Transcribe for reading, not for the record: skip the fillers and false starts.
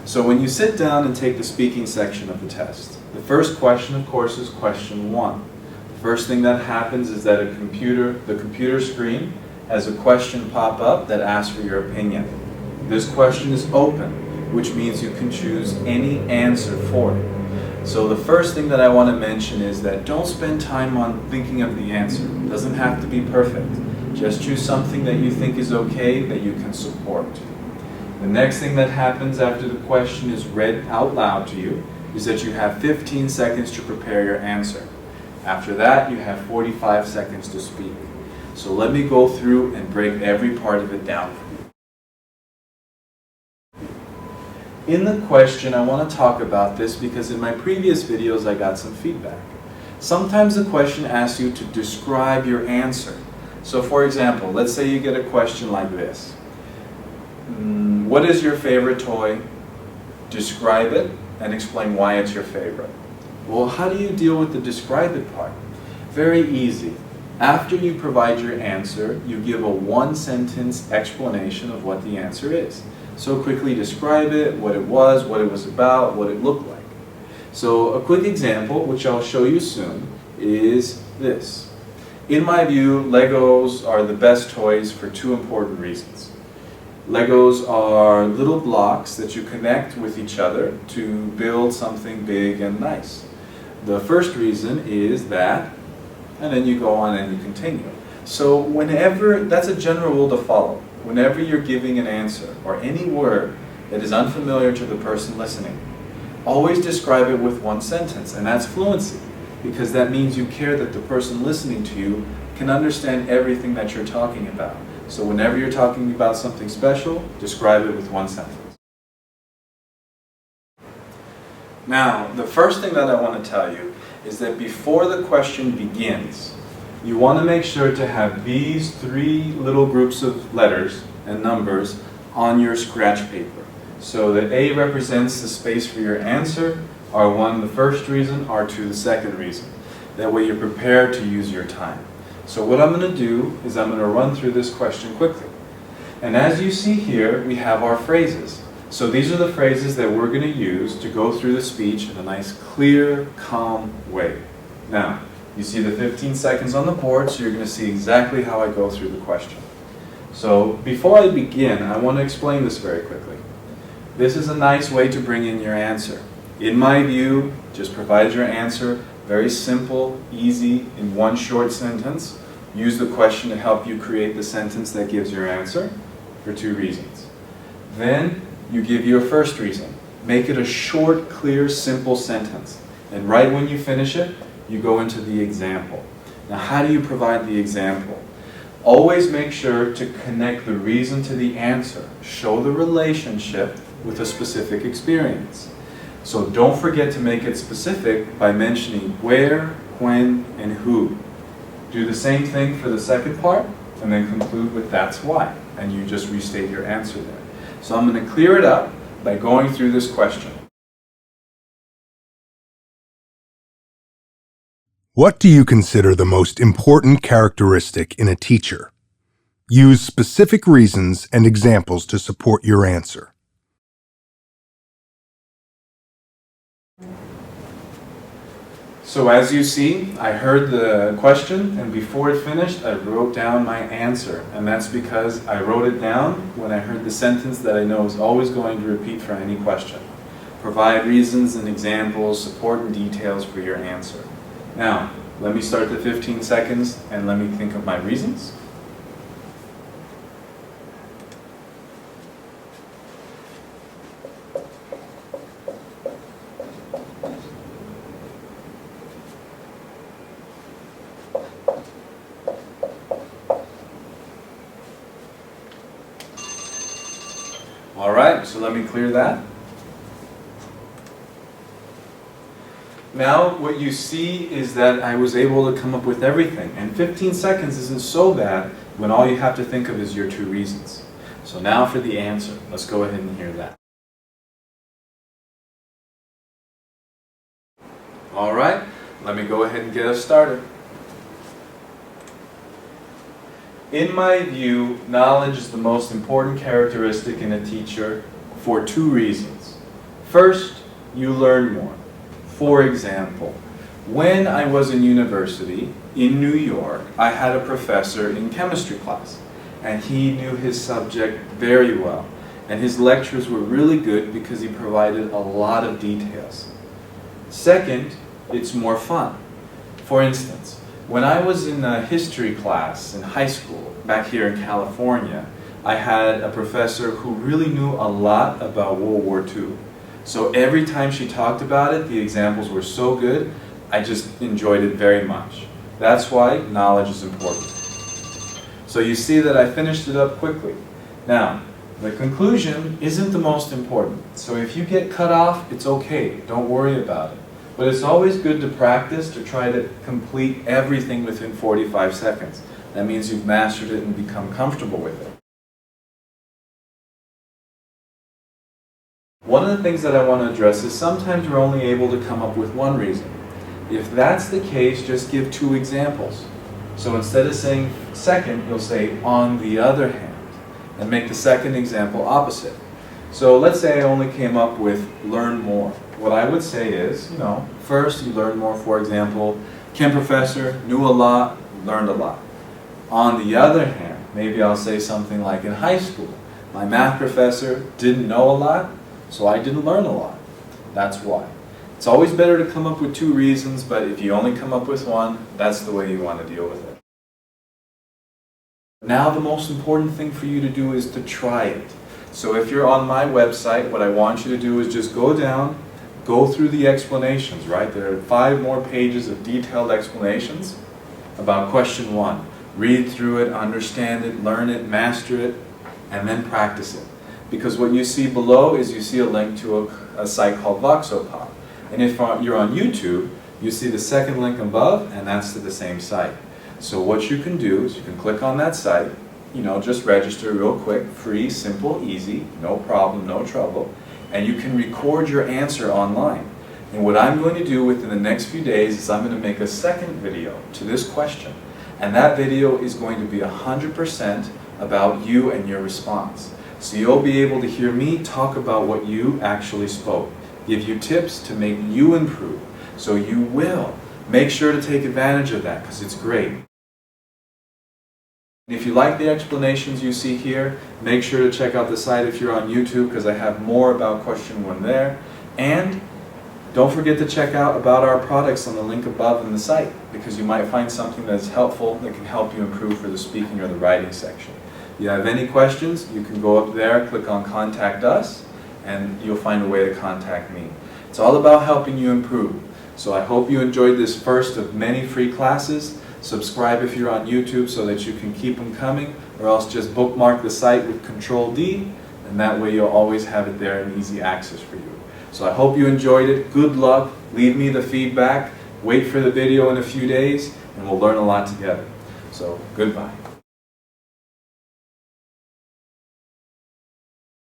So when you sit down and take the speaking section of the test, the first question, of course, is question 1. The first thing that happens is that the computer screen has a question pop up that asks for your opinion. This question is open, which means you can choose any answer for it. So the first thing that I want to mention is that don't spend time on thinking of the answer. It doesn't have to be perfect. Just choose something that you think is okay, that you can support. The next thing that happens after the question is read out loud to you is that you have 15 seconds to prepare your answer. After that, you have 45 seconds to speak. So let me go through and break every part of it down for you. In the question, I want to talk about this because in my previous videos I got some feedback. Sometimes the question asks you to describe your answer. So for example, let's say you get a question like this. What is your favorite toy? Describe it and explain why it's your favorite. Well, how do you deal with the describe it part? Very easy. After you provide your answer, you give a one-sentence explanation of what the answer is. So quickly describe it, what it was about, what it looked like. So a quick example, which I'll show you soon, is this. In my view, Legos are the best toys for 2 important reasons. Legos are little blocks that you connect with each other to build something big and nice. The first reason is that, and then you go on and you continue. So whenever, that's a general rule to follow. Whenever you're giving an answer or any word that is unfamiliar to the person listening, always describe it with one sentence, and that's fluency, because that means you care that the person listening to you can understand everything that you're talking about. So whenever you're talking about something special, describe it with one sentence. Now, the first thing that I want to tell you is that before the question begins, you want to make sure to have these 3 little groups of letters and numbers on your scratch paper. So that A represents the space for your answer, R1 the first reason, R2 the second reason. That way you're prepared to use your time. So what I'm going to do is I'm going to run through this question quickly. And as you see here, we have our phrases. So these are the phrases that we're going to use to go through the speech in a nice, clear, calm way. Now, you see the 15 seconds on the board, so you're going to see exactly how I go through the question. So before I begin, I want to explain this very quickly. This is a nice way to bring in your answer. In my view, just provide your answer. Very simple, easy, in one short sentence. Use the question to help you create the sentence that gives your answer for 2 reasons. Then you give your first reason. Make it a short, clear, simple sentence. And right when you finish it, you go into the example. Now, how do you provide the example? Always make sure to connect the reason to the answer. Show the relationship with a specific experience. So don't forget to make it specific by mentioning where, when, and who. Do the same thing for the second part, and then conclude with that's why, and you just restate your answer there. So I'm going to clear it up by going through this question. What do you consider the most important characteristic in a teacher? Use specific reasons and examples to support your answer. So as you see, I heard the question, and before it finished, I wrote down my answer. And that's because I wrote it down when I heard the sentence that I know is always going to repeat for any question. Provide reasons and examples, support and details for your answer. Now, let me start the 15 seconds and let me think of my reasons. All right, so let me clear that. Now what you see is that I was able to come up with everything, and 15 seconds isn't so bad when all you have to think of is your 2 reasons. So now for the answer. Let's go ahead and hear that. All right, let me go ahead and get us started. In my view, knowledge is the most important characteristic in a teacher for 2 reasons. First, you learn more. For example, when I was in university in New York, I had a professor in chemistry class, and he knew his subject very well. And his lectures were really good because he provided a lot of details. Second, it's more fun. For instance, when I was in a history class in high school, back here in California, I had a professor who really knew a lot about World War II. So every time she talked about it, the examples were so good, I just enjoyed it very much. That's why knowledge is important. So you see that I finished it up quickly. Now, the conclusion isn't the most important. So if you get cut off, it's okay. Don't worry about it. But it's always good to practice to try to complete everything within 45 seconds. That means you've mastered it and become comfortable with it. One of the things that I want to address is sometimes you're only able to come up with one reason. If that's the case, just give two examples. So instead of saying second, you'll say on the other hand, and make the second example opposite. So let's say I only came up with learn more. What I would say is, first you learn more. For example, Kim professor knew a lot, learned a lot. On the other hand, maybe I'll say something like in high school, my math professor didn't know a lot, so I didn't learn a lot. That's why. It's always better to come up with two reasons, but if you only come up with one, that's the way you want to deal with it. Now the most important thing for you to do is to try it. So if you're on my website, what I want you to do is just go down, go through the explanations, right? There are 5 more pages of detailed explanations about question 1. Read through it, understand it, learn it, master it, and then practice it. Because what you see below is you see a link to a site called Voxopop. And if you're on YouTube, you see the second link above, and that's to the same site. So what you can do is you can click on that site, just register real quick, free, simple, easy, no problem, no trouble, and you can record your answer online. And what I'm going to do within the next few days is I'm going to make a second video to this question. And that video is going to be 100% about you and your response. So you'll be able to hear me talk about what you actually spoke, give you tips to make you improve. So you will. Make sure to take advantage of that because it's great. If you like the explanations you see here, make sure to check out the site if you're on YouTube because I have more about question 1 there. And don't forget to check out about our products on the link above in the site because you might find something that's helpful that can help you improve for the speaking or the writing section. If you have any questions, you can go up there, click on Contact Us, and you'll find a way to contact me. It's all about helping you improve. So I hope you enjoyed this first of many free classes. Subscribe if you're on YouTube so that you can keep them coming, or else just bookmark the site with Control-D, and that way you'll always have it there in easy access for you. So I hope you enjoyed it. Good luck. Leave me the feedback. Wait for the video in a few days, and we'll learn a lot together. So goodbye.